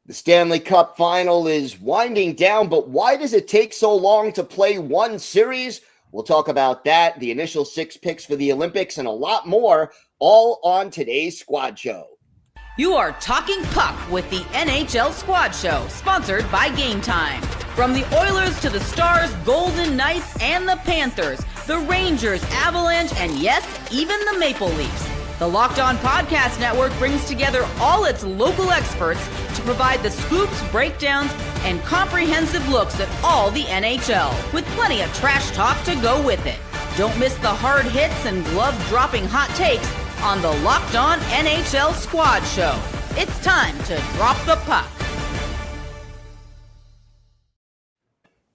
The Stanley Cup final is winding down, but why does it take so long to play one series? We'll talk about that, the initial 6 picks for the Olympics, and a lot more, all on today's Squad Show. You are talking puck with the NHL Squad Show, sponsored by Game Time. From the Oilers to the Stars, Golden Knights, and the Panthers, the Rangers, Avalanche, and yes, even the Maple Leafs. The Locked On Podcast Network brings together all its local experts to provide the scoops, breakdowns, and comprehensive looks at all the NHL, with plenty of trash talk to go with it. Don't miss the hard hits and glove-dropping hot takes on the Locked On NHL Squad Show. It's time to drop the puck.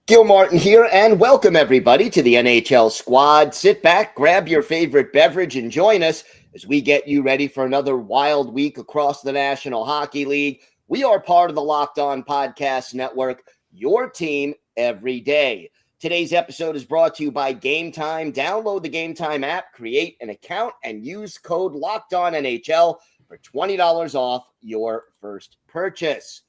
Gil Martin here, and welcome everybody to the NHL Squad. Sit back, grab your favorite beverage, and join us as we get you ready for another wild week across the National Hockey League. We are part of the Locked On Podcast Network, your team every day. Today's episode is brought to you by Game Time. Download the Game Time app, create an account, and use code LOCKEDONNHL for $20 off your first purchase.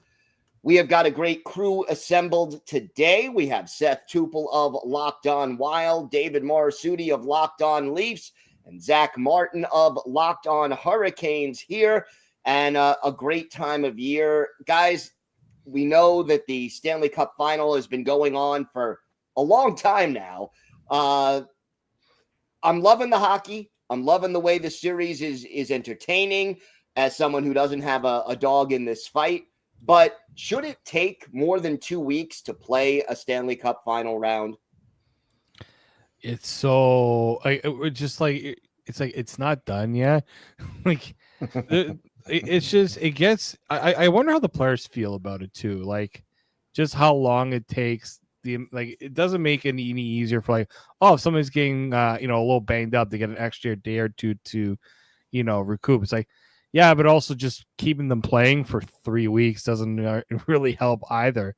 We have got a great crew assembled today. We have Seth Toupal of Locked On Wild, David Morassutti of Locked On Leafs, and Zach Martin of Locked On Hurricanes here, and a great time of year. Guys, we know that the Stanley Cup final has been going on for a long time now. I'm loving the hockey. I'm loving the way the series is entertaining as someone who doesn't have a dog in this fight. But should it take more than 2 weeks to play a Stanley Cup final round? It's so it's not done yet. I wonder how the players feel about it too. Like, just how long it takes. It doesn't make it any easier for if somebody's getting a little banged up, they get an extra day or two to recoup. It's like, yeah, but also just keeping them playing for 3 weeks doesn't really help either.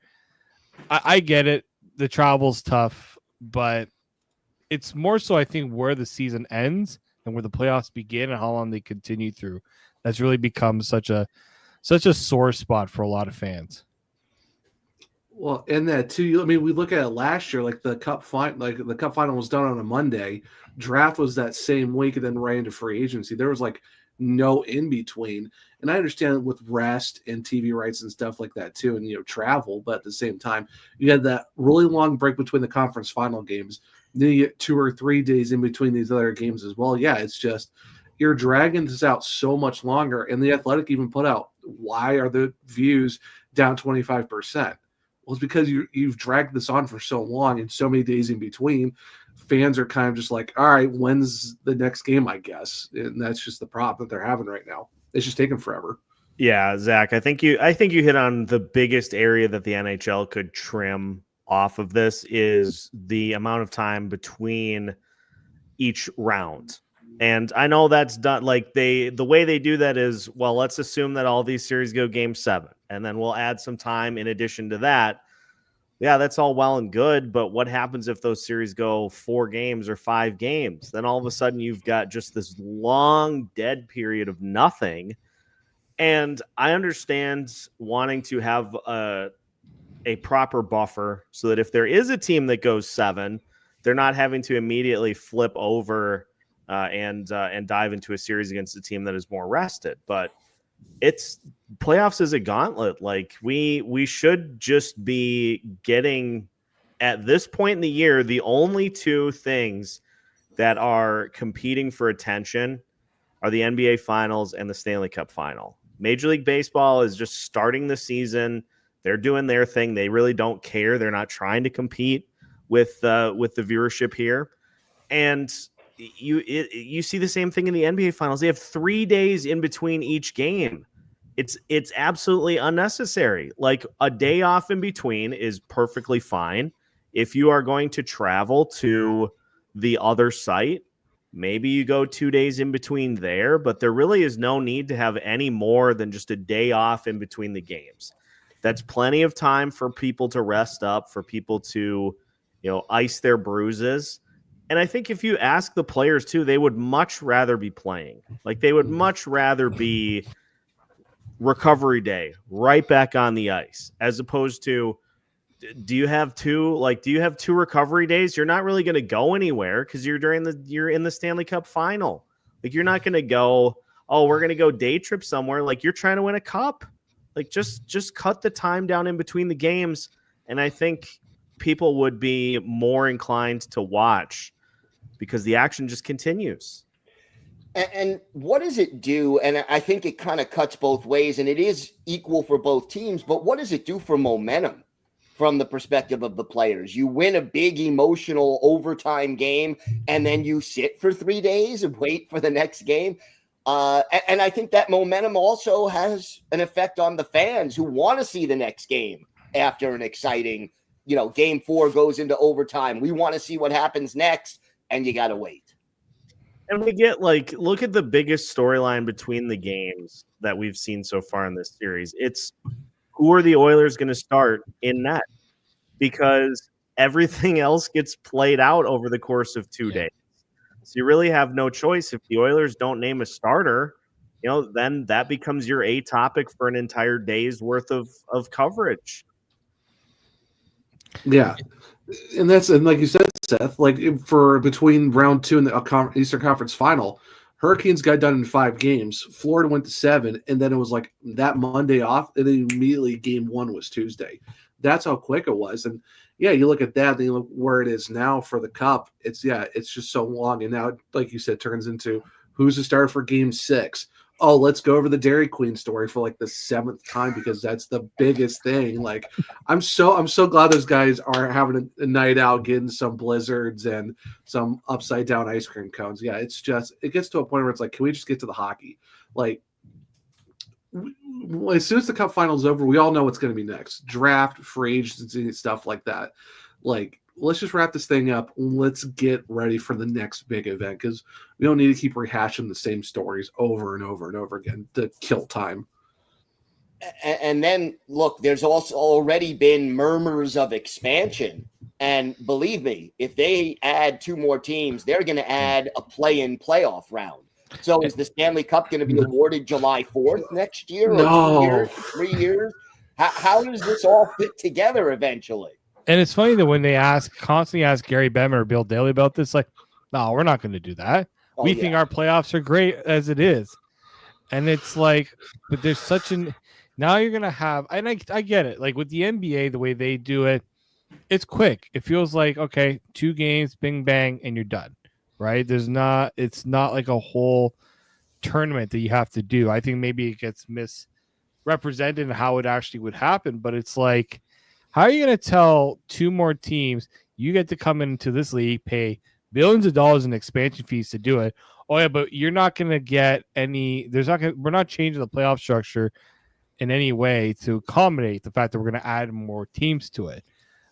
I get it. The travel's tough, but it's more so, I think, where the season ends and where the playoffs begin and how long they continue through. That's really become such a sore spot for a lot of fans. Well, and that too. I mean, we look at it last year, the cup final. The cup final was done on a Monday. Draft was that same week, and then right into free agency. There was no in between. And I understand with rest and TV rights and stuff like that too, and travel. But at the same time, you had that really long break between the conference final games. Then you get 2 or 3 days in between these other games as well. Yeah, it's just you're dragging this out so much longer. And the Athletic even put out, why are the views down 25%? Well, it's because you've dragged this on for so long and so many days in between. Fans are kind of just like, all right, when's the next game, I guess? And that's just the problem that they're having right now. It's just taking forever. Yeah, Zach, I think you hit on the biggest area that the NHL could trim off of this is the amount of time between each round. And I know that's done the way they do that is, well, let's assume that all these series go game 7, and then we'll add some time in addition to that. Yeah, that's all well and good, but what happens if those series go 4 games or 5 games? Then all of a sudden you've got just this long dead period of nothing. And I understand wanting to have a proper buffer so that if there is a team that goes 7, they're not having to immediately flip over and dive into a series against a team that is more rested. But it's playoffs is a gauntlet. We should just be getting, at this point in the year, the only 2 things that are competing for attention are the NBA Finals and the Stanley Cup Final. Major League Baseball is just starting the season. They're doing their thing. They really don't care. They're not trying to compete with the viewership here. And you see the same thing in the NBA Finals. They have 3 days in between each game. It's absolutely unnecessary. A day off in between is perfectly fine. If you are going to travel to the other site, maybe you go 2 days in between there, but there really is no need to have any more than just a day off in between the games. That's plenty of time for people to rest up, for people to, ice their bruises. And I think if you ask the players too, they would much rather be playing. They would much rather be recovery day, right back on the ice, as opposed to, do you have two recovery days? You're not really going to go anywhere because you're in the Stanley Cup final. Like, you're not going to go, oh, we're going to go day trip somewhere. Like, you're trying to win a cup. Like, just cut the time down in between the games. And I think people would be more inclined to watch because the action just continues. And what does it do? And I think it kind of cuts both ways, and it is equal for both teams. But what does it do for momentum from the perspective of the players? You win a big emotional overtime game, and then you sit for 3 days and wait for the next game. And I think that momentum also has an effect on the fans who want to see the next game after an exciting, game 4 goes into overtime. We want to see what happens next, and you got to wait. And we get, look at the biggest storyline between the games that we've seen so far in this series. It's, who are the Oilers going to start in net? Because everything else gets played out over the course of 2 days. So you really have no choice. If the Oilers don't name a starter, then that becomes your A topic for an entire day's worth of coverage. Yeah. And like you said, Seth, for between round 2 and the Eastern Conference Final, Hurricanes got done in 5 games. Florida went to 7, and then it was like that Monday off, and then immediately game 1 was Tuesday. That's how quick it was. And yeah, you look at that, then you look where it is now for the Cup. It's just so long. And now, like you said, turns into who's the starter for game 6. Oh, let's go over the Dairy Queen story for the 7th time because that's the biggest thing. I'm so glad those guys are having a night out, getting some blizzards and some upside down ice cream cones. Yeah, it gets to a point where it's like, can we just get to the hockey? As soon as the Cup final's over, we all know what's going to be next: draft, free agency, stuff like that. Let's just wrap this thing up. Let's get ready for the next big event because we don't need to keep rehashing the same stories over and over and over again to kill time. And then, look, there's also already been murmurs of expansion. And believe me, if they add 2 more teams, they're going to add a play-in playoff round. So is the Stanley Cup going to be awarded July 4th next year? Or No. 2 years, 3 years? How does this all fit together eventually? And it's funny that when they constantly ask Gary Bettman or Bill Daly about this, no, we're not going to do that. We think our playoffs are great as it is. And it's but there's now you're going to have, and I get it. With the NBA, the way they do it, it's quick. It feels like, okay, 2 games, bing, bang, and you're done, right? It's not like a whole tournament that you have to do. I think maybe it gets misrepresented in how it actually would happen, but it's how are you going to tell 2 more teams you get to come into this league, pay billions of dollars in expansion fees to do it? Oh yeah, but you're not going to get any. We're not changing the playoff structure in any way to accommodate the fact that we're going to add more teams to it.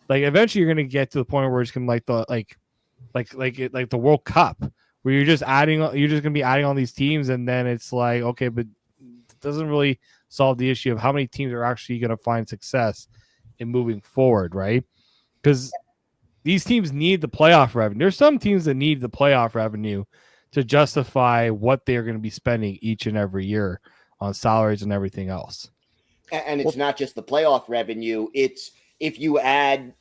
Eventually, you're going to get to the point where it's going to like the World Cup, where you're just going to be adding all these teams, and then it's okay, but it doesn't really solve the issue of how many teams are actually going to find success in moving forward, right? Because these teams need the playoff revenue. There's some teams that need the playoff revenue to justify what they're going to be spending each and every year on salaries and everything else. And it's not just the playoff revenue. It's if you add,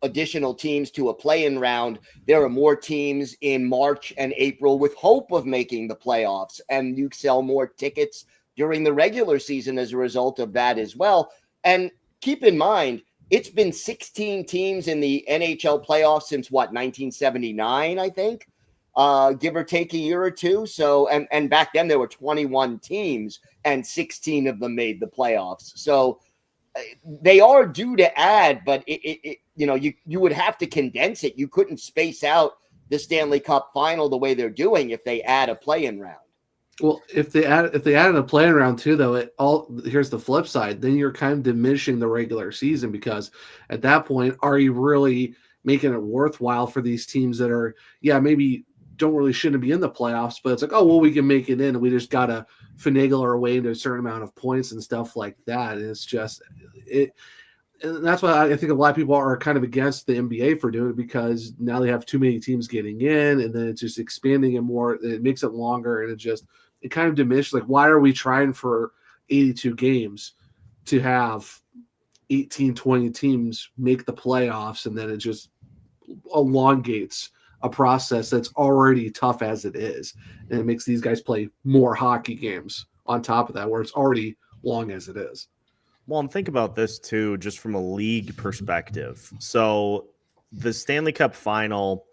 additional teams to a play-in round, there are more teams in March and April with hope of making the playoffs, and you sell more tickets during the regular season as a result of that as well. And keep in mind, it's been 16 teams in the NHL playoffs since 1979, I think, give or take a year or two. So, and back then there were 21 teams and 16 of them made the playoffs. So they are due to add, but you would have to condense it. You couldn't space out the Stanley Cup final the way they're doing if they add a play-in round. Well, if they added a play-in round too, though, here's the flip side. Then you're kind of diminishing the regular season because at that point, are you really making it worthwhile for these teams that are, maybe shouldn't be in the playoffs, but it's we can make it in, and we just gotta finagle our way into a certain amount of points and stuff like that. And it's just it. And that's why I think a lot of people are kind of against the NBA for doing it, because now they have too many teams getting in, and then it's just expanding it more. It makes it longer, and it kind of diminishes. Why are we trying for 82 games to have 18, 20 teams make the playoffs, and then it just elongates a process that's already tough as it is. And it makes these guys play more hockey games on top of that, where it's already long as it is. Well, and think about this too, just from a league perspective. So the Stanley Cup final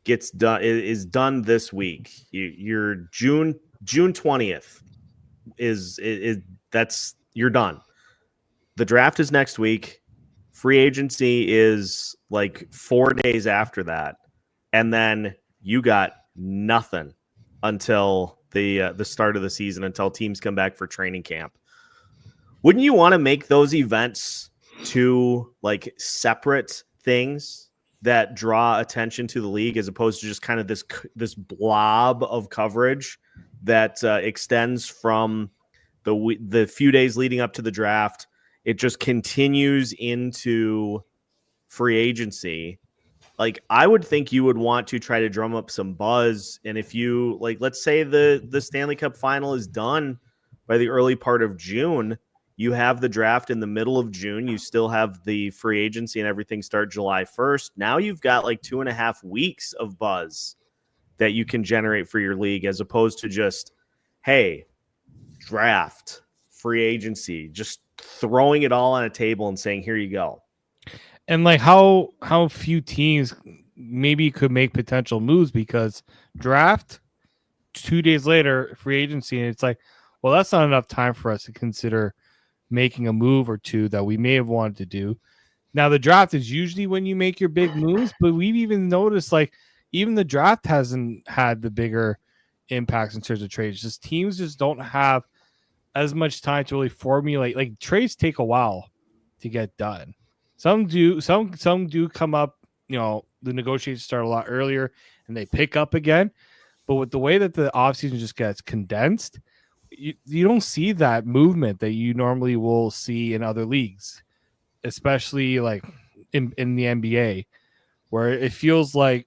is done this week. Your June 20th is that's you're done. The draft is next week. Free agency is like 4 days after that. And then you got nothing until the start of the season, until teams come back for training camp. Wouldn't you want to make those events two like separate things that draw attention to the league, as opposed to just kind of this blob of coverage that extends from the few days leading up to the draft? It just continues into free agency. Like, I would think you would want to try to drum up some buzz. And if you like, let's say the Stanley Cup final is done by the early part of June, you have the draft in the middle of June. You still have the free agency and everything start July 1st. Now you've got like 2.5 weeks of buzz that you can generate for your league, as opposed to just, hey, draft, free agency, just throwing it all on a table and saying, here you go. And like how few teams maybe could make potential moves, because draft 2 days later, free agency, and it's like, well, that's not enough time for us to consider making a move or two that we may have wanted to do. Now, the draft is usually when you make your big moves, but we've even noticed like even the draft hasn't had the bigger impacts in terms of trades. Just teams just don't have as much time to really formulate. Like, trades take a while to get done. Some do come up, the negotiations start a lot earlier and they pick up again. But with the way that the offseason just gets condensed, you don't see that movement that you normally will see in other leagues, especially like in the NBA, where it feels like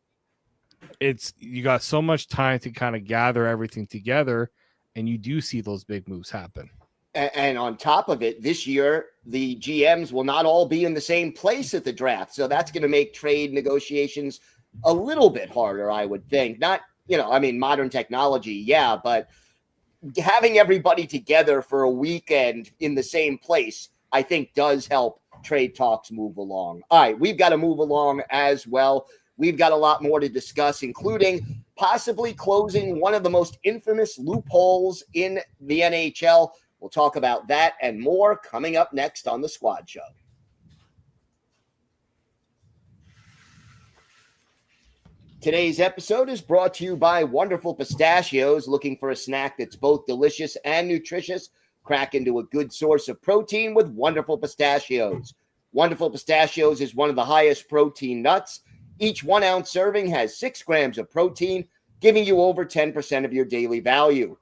you got so much time to kind of gather everything together, and you do see those big moves happen. And on top of it, this year, the GMs will not all be in the same place at the draft. So that's going to make trade negotiations a little bit harder, I would think. Not, modern technology, yeah, but having everybody together for a weekend in the same place, I think does help trade talks move along. All right, we've got to move along as well. We've got a lot more to discuss, including possibly closing one of the most infamous loopholes in the NHL. We'll talk about that and more coming up next on the Squad Show. Today's episode is brought to you by Wonderful Pistachios. Looking for a snack that's both delicious and nutritious? Crack into a good source of protein with Wonderful Pistachios. Wonderful Pistachios is one of the highest protein nuts. Each 1 ounce serving has 6 grams of protein, giving you over 10% of your daily value.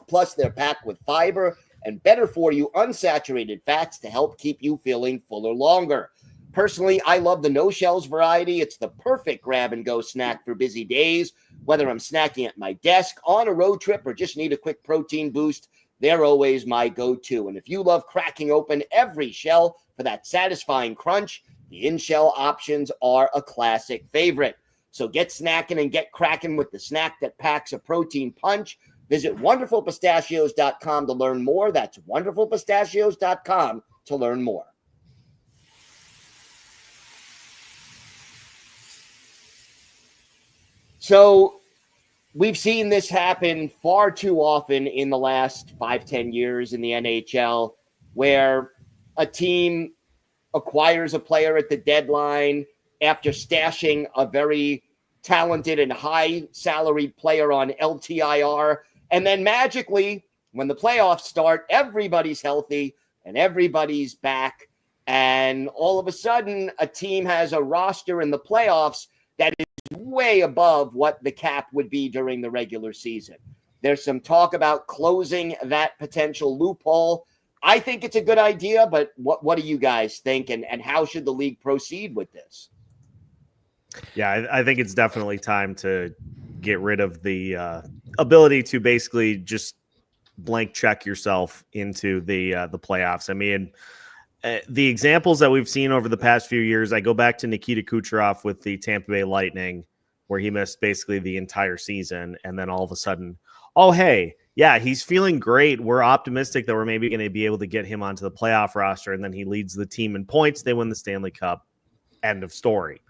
Plus, they're packed with fiber and better for you unsaturated fats to help keep you feeling fuller longer. Personally, I love the no-shells variety. It's the perfect grab-and-go snack for busy days. Whether I'm snacking at my desk, on a road trip, or just need a quick protein boost, they're always my go-to. And if you love cracking open every shell for that satisfying crunch, the in-shell options are a classic favorite. So get snacking and get cracking with the snack that packs a protein punch. Visit wonderfulpistachios.com to learn more. That's wonderfulpistachios.com to learn more. So we've seen this happen far too often in the last 5-10 years in the NHL, where a team acquires a player at the deadline after stashing a very talented and high salaried player on LTIR. And then magically, when the playoffs start, everybody's healthy and everybody's back. And all of a sudden, a team has a roster in the playoffs that is way above what the cap would be during the regular season. There's some talk about closing that potential loophole. I think it's a good idea, but what do you guys think? And how should the league proceed with this? Yeah, I think it's definitely time to get rid of the ability to basically just blank check yourself into the playoffs. I mean, the examples that we've seen over the past few years, I go back to Nikita Kucherov with the Tampa Bay Lightning, where he missed basically the entire season. And then all of a sudden, oh, hey, yeah, he's feeling great. We're optimistic that we're maybe going to be able to get him onto the playoff roster. And then he leads the team in points. They win the Stanley Cup. End of story.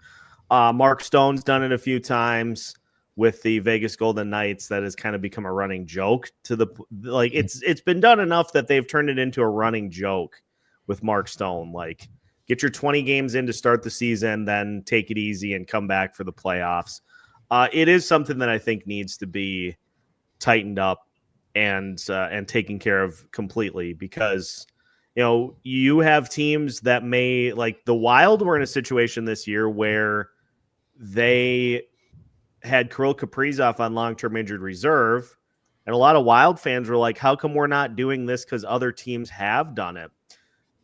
Mark Stone's done it a few times with the Vegas Golden Knights. That has kind of become a running joke to the, like, it's been done enough that they've turned it into a running joke with Mark Stone. Like, get your 20 games in to start the season, then take it easy and come back for the playoffs. It is something that I think needs to be tightened up and taken care of completely, because, you know, you have teams that may, like the Wild were in a situation this year where they had Kirill Kaprizov on long-term injured reserve, and a lot of Wild fans were like, how come we're not doing this because other teams have done it?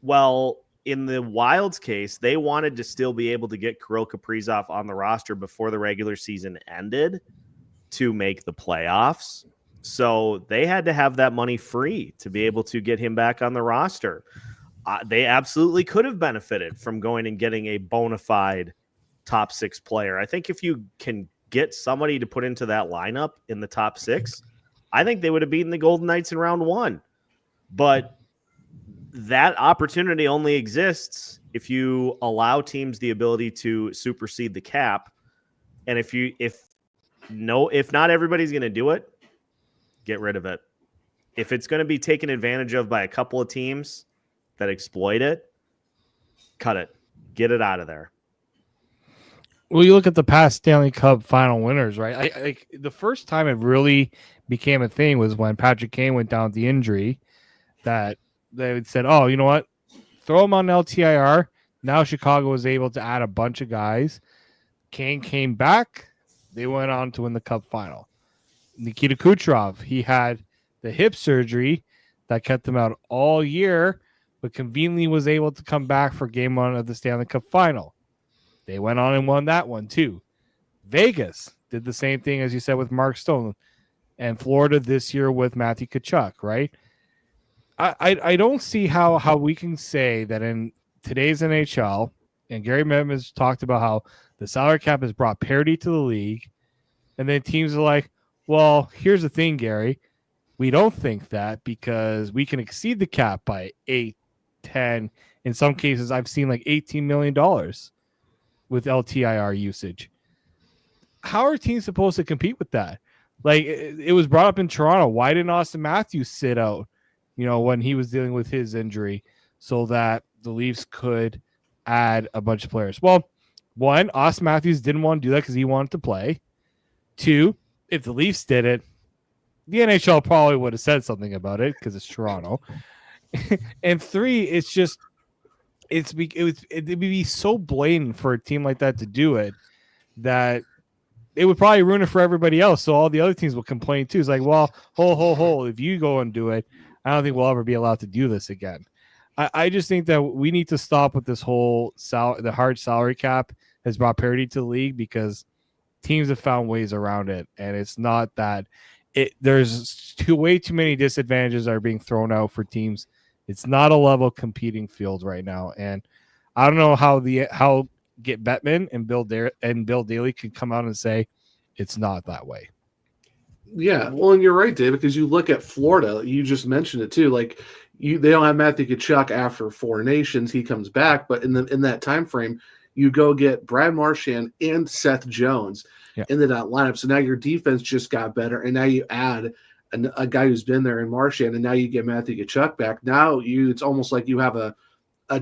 Well, in the Wild's case, they wanted to still be able to get Kirill Kaprizov on the roster before the regular season ended to make the playoffs. So they had to have that money free to be able to get him back on the roster. They absolutely could have benefited from going and getting a bona fide top 6 player. I think if you can get somebody to put into that lineup in the top 6, I think they would have beaten the Golden Knights in round 1. But that opportunity only exists if you allow teams the ability to supersede the cap. And if not everybody's going to do it, get rid of it. If it's going to be taken advantage of by a couple of teams that exploit it, cut it, get it out of there. Well, you look at the past Stanley Cup final winners, right? The first time it really became a thing was when Patrick Kane went down with the injury, that they said, oh, you know what? Throw him on LTIR. Now Chicago was able to add a bunch of guys. Kane came back. They went on to win the Cup final. Nikita Kucherov, he had the hip surgery that kept him out all year, but conveniently was able to come back for game 1 of the Stanley Cup final. They went on and won that one too. Vegas did the same thing, as you said, with Mark Stone, and Florida this year with Matthew Tkachuk, right? I don't see how we can say that in today's NHL, and Gary Bettman has talked about how the salary cap has brought parity to the league, and then teams are like, well, here's the thing, Gary. We don't think that because we can exceed the cap by 8, 10. In some cases, I've seen like $18 million with LTIR usage. How are teams supposed to compete with that? Like, it was brought up in Toronto. Why didn't Austin Matthews sit out, when he was dealing with his injury, so that the Leafs could add a bunch of players? Well, one, Austin Matthews didn't want to do that because he wanted to play. 2, if the Leafs did it, the NHL probably would have said something about it because it's Toronto. And 3, it's just it'd be so blatant for a team like that to do it that it would probably ruin it for everybody else. So all the other teams will complain too. It's like, well, if you go and do it, I don't think we'll ever be allowed to do this again. I just think that we need to stop with this whole the hard salary cap has brought parity to the league, because teams have found ways around it, and it's not that there's way too many disadvantages that are being thrown out for teams. It's not a level competing field right now, and I don't know how Get Bettman and Bill Daly could come out and say it's not that way. Yeah, well, and you're right, Dave, because you look at Florida, you just mentioned it too. Like, they don't have Matthew Tkachuk after 4 Nations. He comes back, but in that time frame, you go get Brad Marchand and Seth Jones into that lineup. So now your defense just got better, and now you add a guy who's been there in Marchand, and now you get Matthew Tkachuk back. Now it's almost like you have a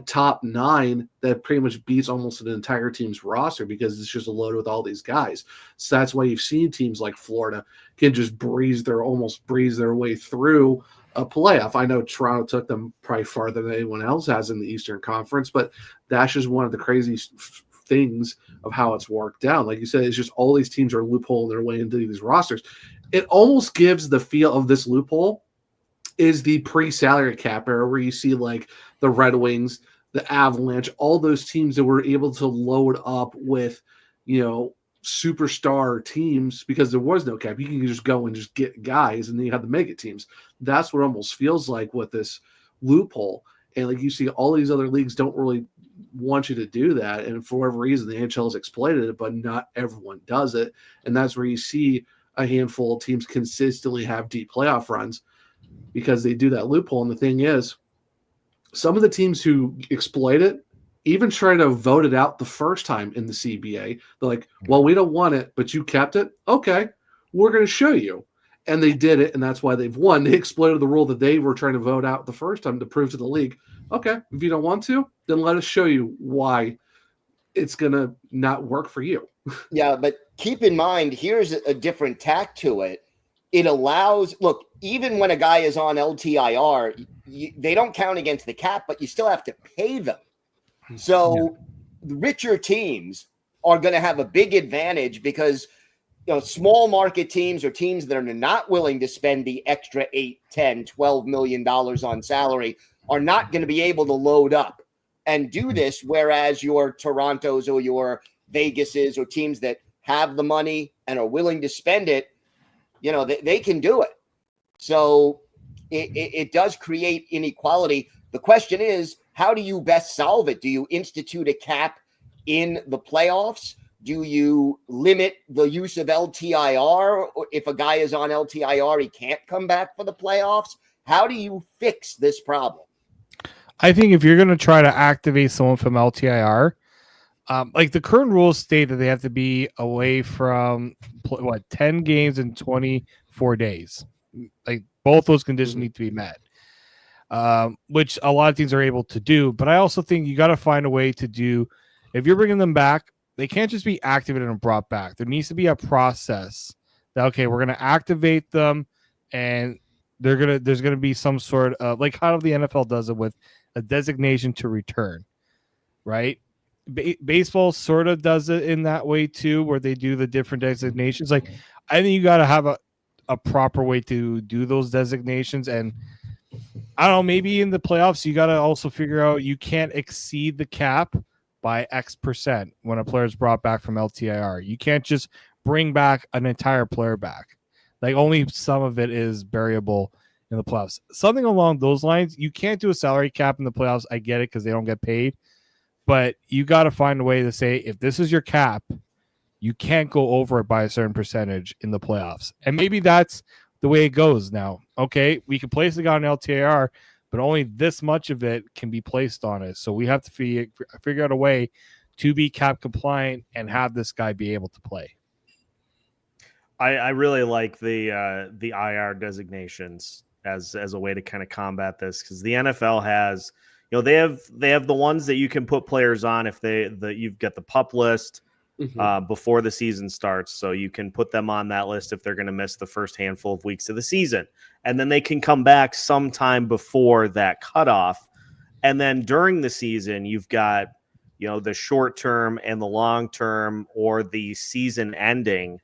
top 9 that pretty much beats almost an entire team's roster, because it's just loaded with all these guys. So that's why you've seen teams like Florida can just breeze their way through a playoff. I know Toronto took them probably farther than anyone else has in the Eastern Conference, but that's just one of the crazy things of how it's worked out. Like you said, it's just all these teams are loopholing their way into these rosters. It almost gives the feel of this loophole is the pre-salary cap era, where you see like the Red Wings, the Avalanche, all those teams that were able to load up with, superstar teams because there was no cap. You can just go and just get guys, and then you have the mega teams. That's what it almost feels like with this loophole. And like you see, all these other leagues don't really want you to do that, and for whatever reason, the NHL has exploited it, but not everyone does it. And that's where you see a handful of teams consistently have deep playoff runs because they do that loophole. And the thing is, some of the teams who exploit it even try to vote it out the first time in the CBA. They're like, well, we don't want it, but you kept it. Okay, we're going to show you. And they did it, and that's why they've won. They exploited the rule that they were trying to vote out the first time to prove to the league, okay, if you don't want to, then let us show you why it's going to not work for you. Yeah, but keep in mind, here's a different tack to it. It allows, look, even when a guy is on LTIR, they don't count against the cap, but you still have to pay them. So the richer teams are going to have a big advantage because small market teams or teams that are not willing to spend the extra $8, $10, $12 million on salary are not going to be able to load up and do this. Whereas your Torontos or your Vegases or teams that have the money and are willing to spend it, they can do it. So it does create inequality. The question is, how do you best solve it? Do you institute a cap in the playoffs? Do you limit the use of LTIR? Or if a guy is on LTIR, he can't come back for the playoffs? How do you fix this problem? I think if you're going to try to activate someone from LTIR, like the current rules state that they have to be away from 10 games in 24 days. Like both those conditions need to be met, which a lot of teams are able to do. But I also think you got to find a way to do, if you're bringing them back, they can't just be activated and brought back. There needs to be a process that, okay, we're going to activate them and there's going to be some sort of, like how the NFL does it with a designation to return, right? Baseball sort of does it in that way too, where they do the different designations. Like, I think you got to have a proper way to do those designations. And I don't know, maybe in the playoffs, you got to also figure out you can't exceed the cap by X percent when a player is brought back from LTIR. You can't just bring back an entire player back. Like only some of it is variable in the playoffs. Something along those lines. You can't do a salary cap in the playoffs. I get it because they don't get paid. But you got to find a way to say, if this is your cap, you can't go over it by a certain percentage in the playoffs. And maybe that's the way it goes now. Okay, we can place the guy on LTIR, but only this much of it can be placed on it. So we have to figure out a way to be cap compliant and have this guy be able to play. I really like the IR designations as a way to kind of combat this, because the NFL has, they have the ones that you can put players on if you've got the PUP list before the season starts, so you can put them on that list if they're going to miss the first handful of weeks of the season, and then they can come back sometime before that cutoff. And then during the season, you've got the short term and the long term, or the season ending,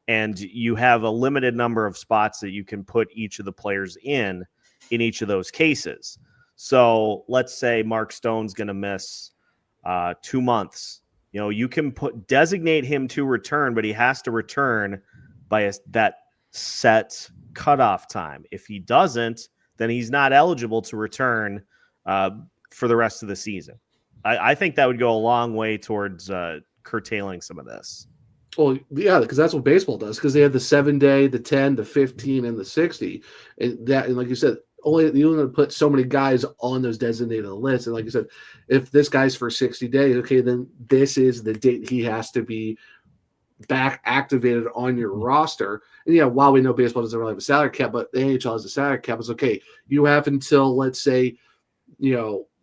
and you have a limited number of spots that you can put each of the players in each of those cases. So let's say Mark Stone's going to miss 2 months. You can designate him to return, but he has to return by that set cutoff time. If he doesn't, then he's not eligible to return for the rest of the season. I think that would go a long way towards curtailing some of this. Well, yeah, because that's what baseball does. Because they have the 7-day, the 10, the 15, and the 60, and like you said, you only put so many guys on those designated lists. And like you said, if this guy's for 60 days, okay, then this is the date he has to be back activated on your roster. And yeah, while we know baseball doesn't really have a salary cap, but the NHL has a salary cap, it's okay. You have until, let's say,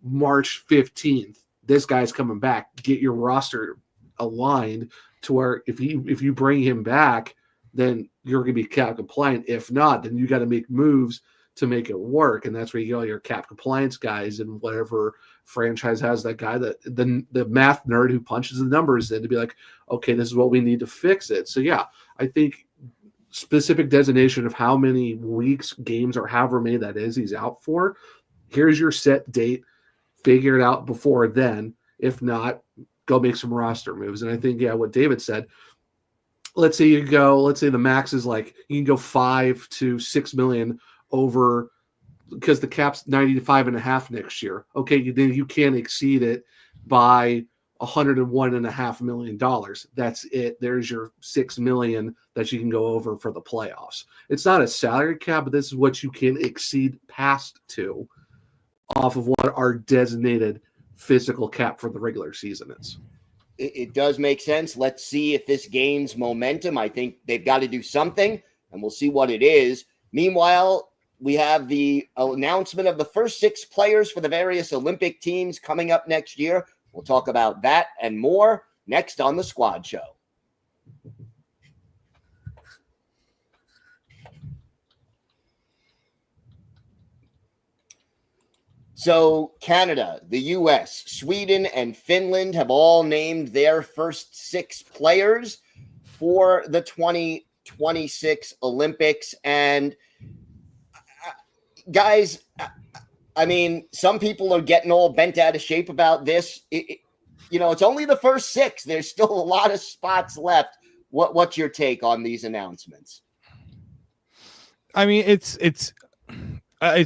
March 15th. This guy's coming back. Get your roster aligned to where if you bring him back, then you're going to be cap compliant. If not, then you got to make moves to make it work. And that's where you get all your cap compliance guys, and whatever franchise has that guy, that the math nerd who punches the numbers in to be like, okay, this is what we need to fix it. So yeah, I think specific designation of how many weeks, games, or however many that is he's out for. Here's your set date. Figure it out before then. If not, go make some roster moves. And I think, yeah, what David said, let's say the max is like you can go 5 to 6 million over because the cap's 95.5 next year. Okay, then you can't exceed it by $101.5 million. That's it. There's your 6 million that you can go over for the playoffs. It's not a salary cap, but this is what you can exceed past to off of what our designated physical cap for the regular season is. It does make sense. Let's see if this gains momentum. I think they've got to do something, and we'll see what it is. Meanwhile, we have the announcement of the first 6 players for the various Olympic teams coming up next year. We'll talk about that and more next on the Squad Show. So Canada, the US, Sweden, and Finland have all named their first 6 players for the 2026 Olympics. And guys, I mean, some people are getting all bent out of shape about this. It's only the first 6. There's still a lot of spots left. What's your take on these announcements? I mean, it's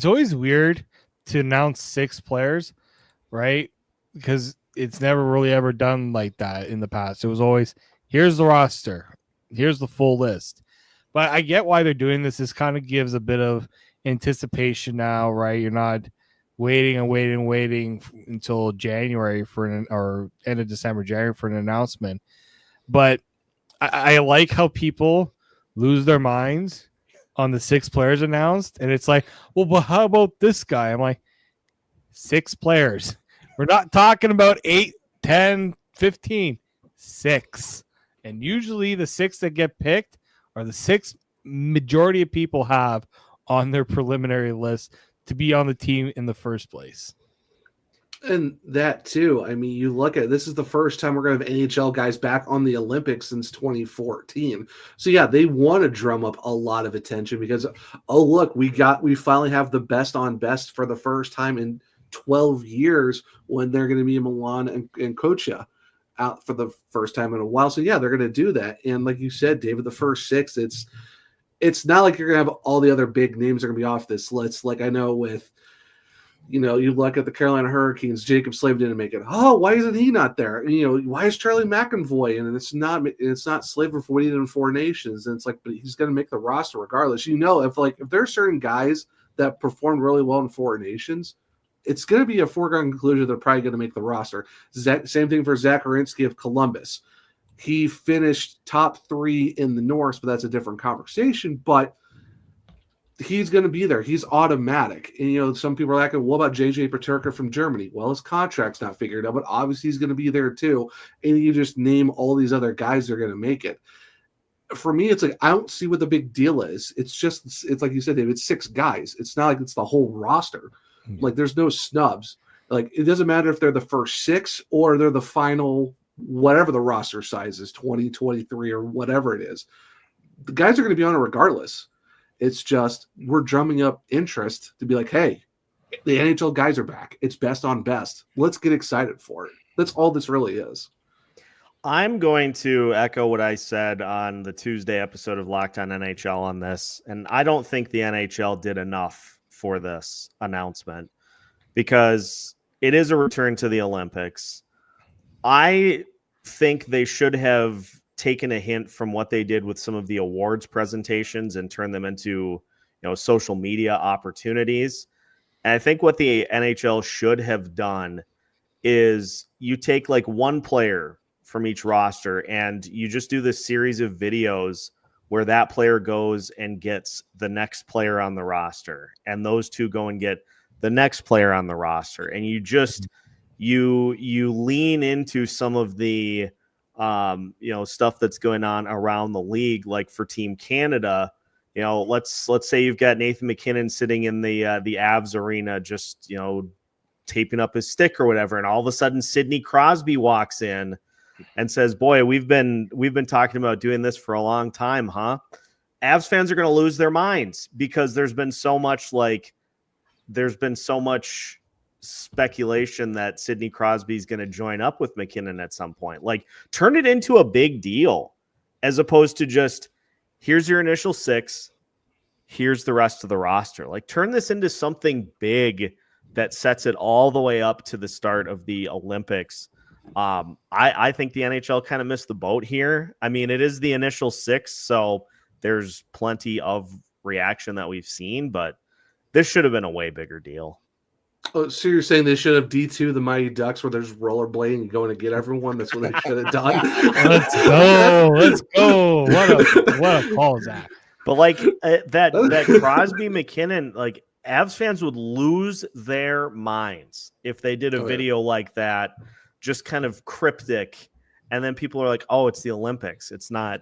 always weird to announce 6 players, right? Because it's never really ever done like that in the past. It was always, here's the roster, here's the full list. But I get why they're doing this. This kind of gives a bit of anticipation now, right? You're not waiting until January or end of December, January for an announcement. But I like how people lose their minds on the 6 players announced, and it's like, well, but how about this guy? I'm like, 6 players. We're not talking about 8, 10, 15, 6. And usually the 6 that get picked are the 6 majority of people have on their preliminary list to be on the team in the first place. And that too, I mean, you look at it, this is the first time we're going to have NHL guys back on the Olympics since 2014. So yeah, they want to drum up a lot of attention because, oh look, we finally have the best on best for the first time in 12 years when they're going to be in Milan and Kocha out for the first time in a while. So yeah, they're going to do that. And like you said, David, the first 6, it's not like you're going to have all the other big names are going to be off this list. Like I know with, you look at the Carolina Hurricanes, Jacob Slave didn't make it. Oh, why isn't he not there? And, why is Charlie McAvoy? And it's not Slave for what he did in 4 Nations. And it's like, but he's going to make the roster regardless. If there are certain guys that performed really well in 4 Nations, it's going to be a foregone conclusion they're probably going to make the roster. Same thing for Zach Werenski of Columbus. He finished top 3 in the North, but that's a different conversation. But he's going to be there. He's automatic. And, some people are like, what about JJ Peterka from Germany? Well, his contract's not figured out, but obviously he's going to be there too. And you just name all these other guys that are going to make it. For me, it's like, I don't see what the big deal is. It's like you said, David, it's 6 guys. It's not like it's the whole roster. Like there's no snubs. Like it doesn't matter if they're the first 6 or they're the final, whatever the roster size is, 20, 23 or whatever it is. The guys are going to be on it regardless. It's just we're drumming up interest to be like, hey, the NHL guys are back. It's best on best. Let's get excited for it. That's all this really is. I'm going to echo what I said on the Tuesday episode of Locked On NHL on this, and I don't think the NHL did enough for this announcement because it is a return to the Olympics. I think they should have taken a hint from what they did with some of the awards presentations and turn them into, social media opportunities. And I think what the NHL should have done is you take like 1 player from each roster and you just do this series of videos where that player goes and gets the next player on the roster and those 2 go and get the next player on the roster. And you just, you lean into some of the, stuff that's going on around the league. Like for Team Canada, let's say you've got Nathan McKinnon sitting in the Avs arena, just, taping up his stick or whatever. And all of a sudden Sidney Crosby walks in and says, boy, we've been talking about doing this for a long time, huh? Avs fans are going to lose their minds because there's been so much speculation that Sidney Crosby is going to join up with McKinnon at some point. Like, turn it into a big deal. as opposed to just here's your initial 6, here's the rest of the roster. Like, turn this into something big that sets it all the way up to the start of the Olympics. I think the NHL kind of missed the boat here. I mean, it is the initial 6, so there's plenty of reaction that we've seen, but this should have been a way bigger deal. Oh, so you're saying they should have D2 the Mighty Ducks where there's rollerblading and going to get everyone? That's what they should have done. Let's go. Let's go. What a call, Zach. But like that Crosby McKinnon, like Avs fans would lose their minds if they did a video like that, just kind of cryptic, and then people are like, "Oh, it's the Olympics. It's not.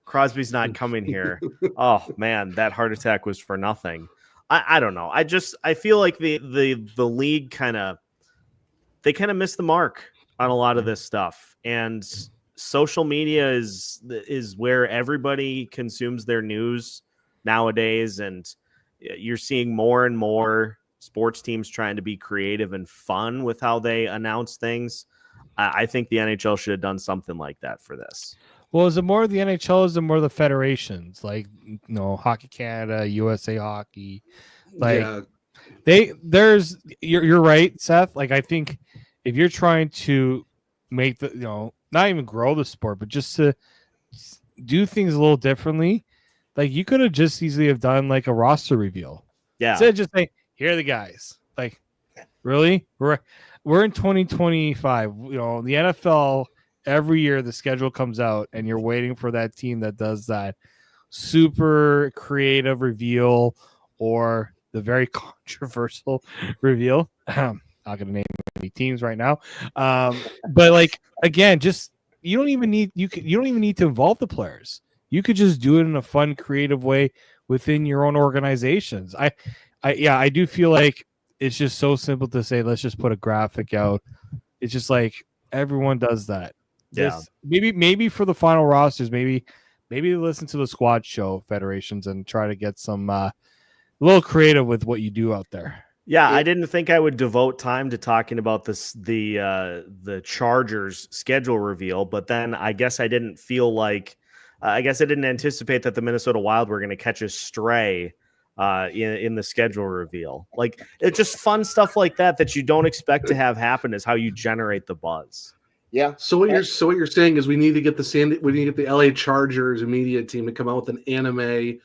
Crosby's not coming here." Oh man, that heart attack was for nothing. I don't know. I feel like the league kind of missed the mark on a lot of this stuff, and social media is where everybody consumes their news nowadays, and you're seeing more and more sports teams trying to be creative and fun with how they announce things. I think the NHL should have done something like that for this. Well, is it more the NHL? Is it more the federations, like Hockey Canada, USA Hockey? Like you're right, Seth. Like I think if you're trying to make the not even grow the sport, but just to do things a little differently, like you could have just easily have done like a roster reveal. Yeah, instead of just saying, "Here are the guys." Like, really, we're in 2025. The NFL. Every year the schedule comes out and you're waiting for that team that does that super creative reveal or the very controversial reveal. I'm not going to name any teams right now. But like, again, just, you don't even need to involve the players. You could just do it in a fun, creative way within your own organizations. I do feel like it's just so simple to say, let's just put a graphic out. It's just like everyone does that. Yeah, maybe for the final rosters, maybe listen to the squad show federations and try to get some a little creative with what you do out there. Yeah, I didn't think I would devote time to talking about the Chargers schedule reveal, but then I guess I didn't anticipate that the Minnesota Wild were going to catch a stray in the schedule reveal. Like, it's just fun stuff like that you don't expect to have happen is how you generate the buzz. Yeah. So what you're saying is we need to get the LA Chargers immediate team to come out with an anime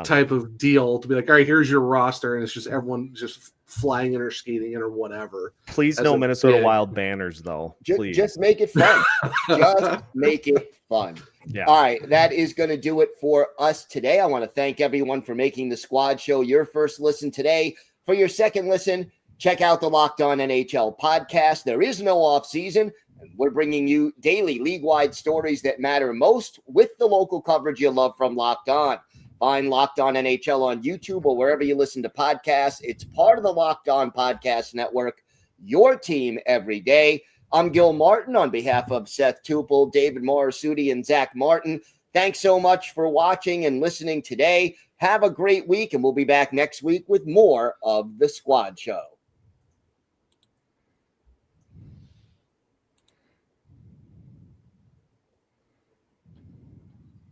type of deal to be like, all right, here's your roster, and it's just everyone just flying in or skating in or whatever. Please no Minnesota Wild banners though. Please. Just make it fun. Just make it fun. Yeah. All right, that is going to do it for us today. I want to thank everyone for making the Squad Show your first listen today. For your second listen, check out the Locked On NHL podcast. There is no off season. We're bringing you daily league-wide stories that matter most with the local coverage you love from Locked On. Find Locked On NHL on YouTube or wherever you listen to podcasts. It's part of the Locked On Podcast Network, your team every day. I'm Gil Martin on behalf of Seth Toupal, David Morassutti, and Zach Martin. Thanks so much for watching and listening today. Have a great week, and we'll be back next week with more of the Squad Show.